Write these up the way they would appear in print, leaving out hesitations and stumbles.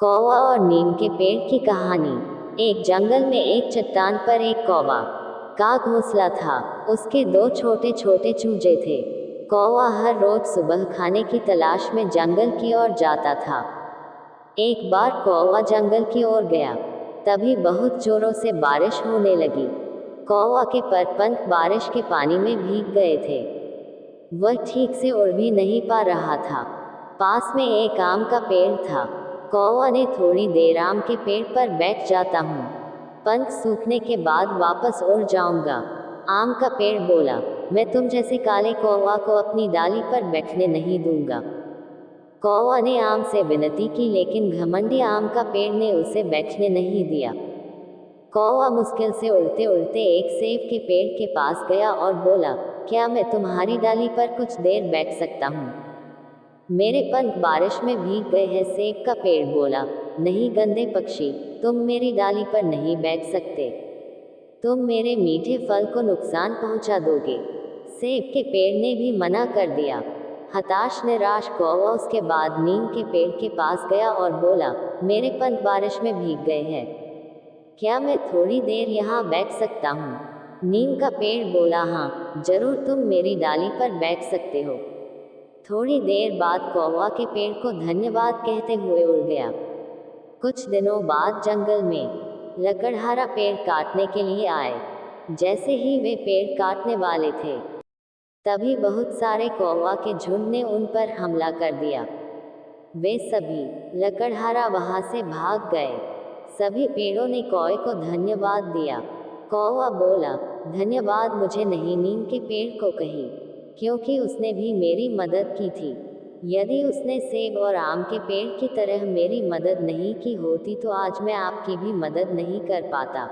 कौवा और नीम के पेड़ की कहानी। एक जंगल में एक चट्टान पर एक कौवा का घोंसला था। उसके दो छोटे छोटे चूजे थे। कौवा हर रोज सुबह खाने की तलाश में जंगल की ओर जाता था। एक बार कौवा जंगल की ओर गया, तभी बहुत जोरों से बारिश होने लगी। कौवा के पर पंख बारिश के पानी में भीग गए थे। वह ठीक से उड़ भी नहीं पा रहा था। पास में एक आम का पेड़ था। कौवा ने थोड़ी देर आम के पेड़ पर बैठ जाता हूँ, पंख सूखने के बाद वापस उड़ जाऊंगा। आम का पेड़ बोला, मैं तुम जैसे काले कौवा को अपनी डाली पर बैठने नहीं दूंगा। कौवा ने आम से विनती की, लेकिन घमंडी आम का पेड़ ने उसे बैठने नहीं दिया। कौवा मुश्किल से उड़ते उड़ते एक सेब के पेड़ के पास गया और बोला, क्या मैं तुम्हारी डाली पर कुछ देर बैठ सकता हूँ? मेरे पंख बारिश में भीग गए हैं। सेब का पेड़ बोला, नहीं गंदे पक्षी, तुम मेरी डाली पर नहीं बैठ सकते। तुम मेरे मीठे फल को नुकसान पहुंचा दोगे। सेब के पेड़ ने भी मना कर दिया। हताश निराश कौवा उसके बाद नीम के पेड़ के पास गया और बोला, मेरे पंख बारिश में भीग गए हैं, क्या मैं थोड़ी देर यहाँ बैठ सकता हूँ? नीम का पेड़ बोला, हाँ जरूर, तुम मेरी डाली पर बैठ सकते हो। थोड़ी देर बाद कौवा के पेड़ को धन्यवाद कहते हुए उड़ गया। कुछ दिनों बाद जंगल में लकड़हारा पेड़ काटने के लिए आए। जैसे ही वे पेड़ काटने वाले थे, तभी बहुत सारे कौवा के झुंड ने उन पर हमला कर दिया। वे सभी लकड़हारा वहां से भाग गए। सभी पेड़ों ने कौवे को धन्यवाद दिया। कौवा बोला, धन्यवाद मुझे नहीं, नीम के पेड़ को कही, क्योंकि उसने भी मेरी मदद की थी। यदि उसने सेब और आम के पेड़ की तरह मेरी मदद नहीं की होती तो आज मैं आपकी भी मदद नहीं कर पाता।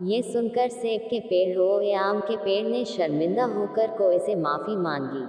ये सुनकर सेब के पेड़ और आम के पेड़ ने शर्मिंदा होकर कौवे से माफी मांगी।